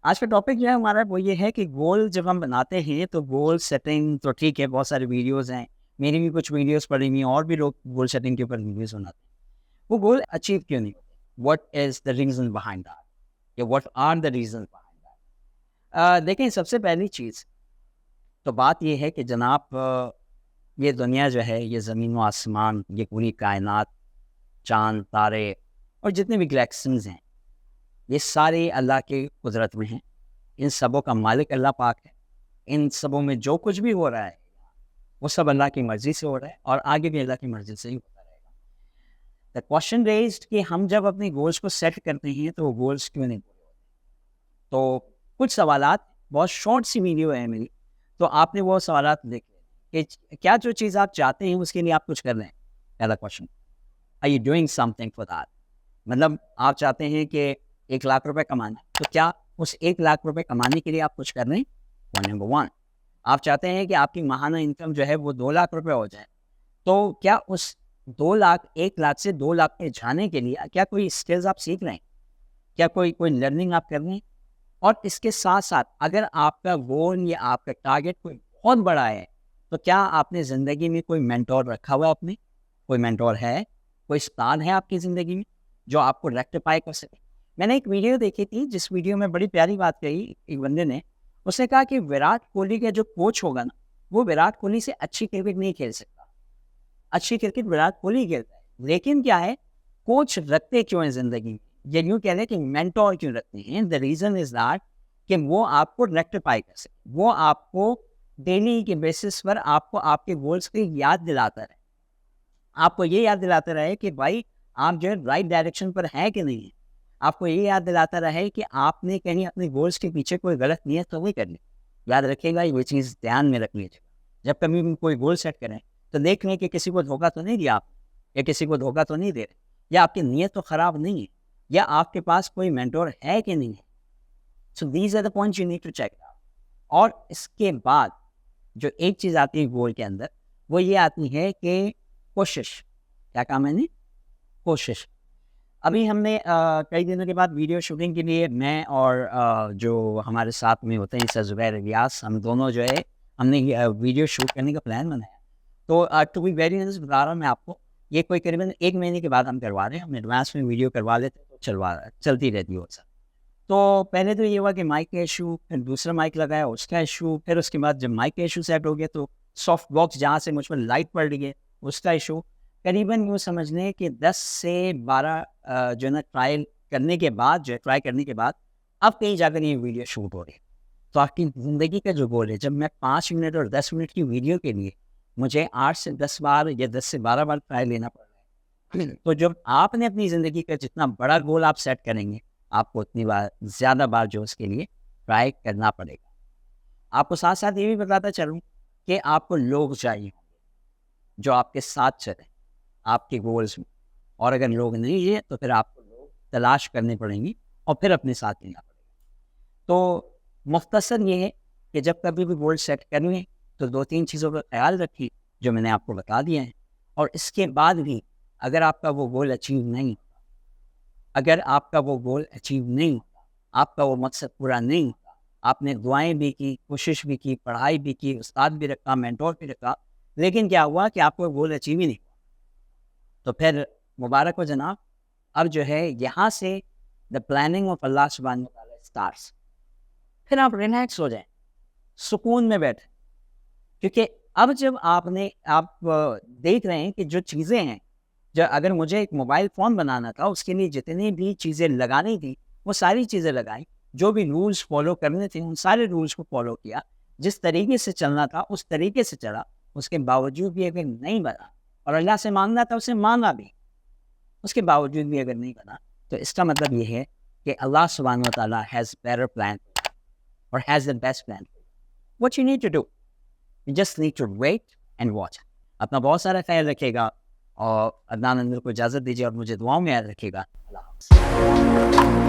आज का टॉपिक जो है हमारा वो ये है कि गोल जब हम बनाते हैं तो गोल सेटिंग तो ठीक है, बहुत सारे वीडियोज़ हैं, मेरी भी कुछ वीडियोज़ पड़ी हुई हैं और भी लोग गोल सेटिंग के ऊपर वीडियोज़ बनाते हैं। वो गोल अचीव क्यों नहीं होते? What is the reason behind that या what are the reasons behind that? देखें, सबसे पहली चीज़ तो बात ये है कि जनाब, ये दुनिया जो है, ये ज़मीन व आसमान, ये पूरी कायनात, चाँद, तारे और जितने भी गैलेक्सीज़ हैं, ये सारे अल्लाह की कुदरत में हैं। इन सबों का मालिक अल्लाह पाक है। इन सबों में जो कुछ भी हो रहा है, वो सब अल्लाह की मर्ज़ी से हो रहा है और आगे भी अल्लाह की मर्ज़ी से ही होता रहेगा। द क्वेश्चन रेज़्ड कि हम जब अपने गोल्स को सेट करते हैं, तो वो गोल्स क्यों नहीं पूरे होते? तो कुछ सवालात, बहुत शॉर्ट सी वीडियो है मेरी, तो आपने वो सवालात देख लें कि क्या जो चीज़ आप चाहते हैं, उसके लिए आप कुछ कर रहे हैं? पहला question, are you doing something for that? मतलब आप चाहते हैं कि 1 लाख रुपए कमाना है, तो क्या उस 1 लाख रुपए कमाने के लिए आप कुछ कर रहे हैं? Point number 1। आप चाहते हैं कि आपकी माहाना इनकम जो है वो 2 लाख रुपए हो जाए, तो क्या उस 2 लाख 1 लाख से 2 लाख में जाने के लिए क्या कोई स्किल्स आप सीख रहे हैं? क्या कोई कोई लर्निंग आप कर रहे हैं? और इसके साथ-साथ अगर आपका गोल या आपका टारगेट कोई बहुत बड़ा है, तो क्या आपने ज़िंदगी में कोई मेंटर रखा हुआ है आपने? कोई मेंटर है? कोई उस्ताद है आपकी ज़िंदगी में, जो आपको रेक्टिफाई कर सके? मैंने एक वीडियो देखी थी, जिस वीडियो में बड़ी प्यारी बात कही एक बंदे ने। उसने कहा कि विराट कोहली का जो कोच होगा ना, वो विराट कोहली से अच्छी क्रिकेट नहीं खेल सकता। अच्छी क्रिकेट विराट कोहली खेलता है, लेकिन क्या है, कोच रखते क्यों हैं ज़िंदगी में? या यूँ कह लें कि मेंटर क्यों रखते हैं? द रीज़न इज़ दैट कि वो आपको रेक्टिफाई कर सके। वो आपको डेली के बेसिस पर आपको आपके गोल्स की याद दिलाता रहे। आपको ये याद दिलाता रहे कि भाई, आप जो है राइट डायरेक्शन पर हैं कि नहीं है। आपको ये याद दिलाता रहे कि आपने कहीं अपने गोल्स के पीछे कोई गलत नीयत तो नहीं करनी। याद रखिएगा, ये चीज़ ध्यान में रख लीजिएगा। जब कभी भी कोई गोल सेट करें, तो देख लें कि किसी को धोखा तो नहीं दिया आप, या किसी को धोखा तो नहीं दे रहे, या आपकी नीयत तो खराब नहीं है, या आपके पास कोई मेंटर है कि नहीं है। So these are the points you need to check out. और इसके बाद जो एक चीज़ आती है गोल के अंदर, वो ये आती है कि कोशिश। क्या कहा मैंने? कोशिश। अभी हमने कई दिनों के बाद वीडियो शूटिंग के लिए मैं और जो हमारे साथ में होते हैं सर ज़ुबैर इलियास, हम दोनों जो है, हमने वीडियो शूट करने का प्लान बनाया। तो टू बी वेरी ऑनेस्ट बता रहा हूँ मैं आपको, ये कोई करीबन 1 महीने के बाद हम करवा रहे हैं। हम एडवांस में वीडियो करवा लेते हैं, तो चलती रहती है वो सब। तो पहले तो ये हुआ कि माइक का इशू, फिर दूसरा माइक लगाया, उसका इशू, फिर उसके बाद जब माइक का इशू सेट हो गया, तो सॉफ्ट बॉक्स जहाँ से मुझ पर लाइट पड़ रही है, उसका इशू। करीबन यूँ समझ लें कि 10 से 12 जो है ना, ट्राई करने के बाद अब कहीं जाकर ये वीडियो शूट हो रही है। तो आपकी ज़िंदगी का जो गोल है, जब मैं 5 मिनट और 10 मिनट की वीडियो के लिए मुझे 8 से 10 बार या 10 से 12 बार ट्राई लेना पड़ रहा है। तो जब आपने अपनी ज़िंदगी का जितना बड़ा गोल आप सेट करेंगे, आपको उतनी बार ज़्यादा बार जो उसके लिए ट्राई करना पड़ेगा। आपको साथ-साथ ये भी बताता चलूँ कि आपको लोग चाहिए, जो आपके साथ चलें, आपके गोल्स में। और अगर लोग नहीं हैं, तो फिर आपको लोग तलाश करने पड़ेंगे और फिर अपने साथ लेना पड़ेगा। तो मुख्तसर ये है कि जब कभी भी गोल सेट करें, तो 2-3 चीज़ों का ख़्याल रखें, जो मैंने आपको बता दिया है। और इसके बाद भी अगर आपका वो गोल अचीव नहीं होता, अगर आपका वो गोल अचीव नहीं होता, आपका वो मकसद पूरा नहीं होता, आपने दुआएँ भी की, कोशिश भी की, पढ़ाई भी की, उस्ताद भी रखा, मेंटर भी रखा, लेकिन क्या हुआ कि आपको गोल अचीव ही नहीं हुआ, तो फिर मुबारक हो जनाब। अब जो है, यहाँ से द प्लानिंग ऑफ अल्लाह सुब्हानहू व तआला स्टार्ट्स। फिर आप रिलैक्स हो जाएँ, सुकून में बैठें। क्योंकि अब जब आप देख रहे हैं कि जो चीज़ें हैं, जो अगर मुझे एक मोबाइल फ़ोन बनाना था, उसके लिए जितनी भी चीज़ें लगानी थी, वो सारी चीज़ें लगाई। जो भी रूल्स फ़ॉलो करने थे, उन सारे रूल्स को फ़ॉलो किया। जिस तरीके से चलना था, उस तरीके से चला। उसके बावजूद भी अगर नहीं बना, और अल्लाह से माँगना था, उसे माँगा भी, उसके बावजूद भी अगर नहीं बना, तो इसका मतलब ये है कि अल्लाह सुब्हानहू व तआला हैज़ बेटर प्लान और has the best plan. What you need to do, you just need to wait and watch. अपना बहुत सारा ख्याल रखिएगा और अदनान अंदर को इजाज़त दीजिए और मुझे दुआओं में याद रखिएगा। अल्लाह हाफ़िज़।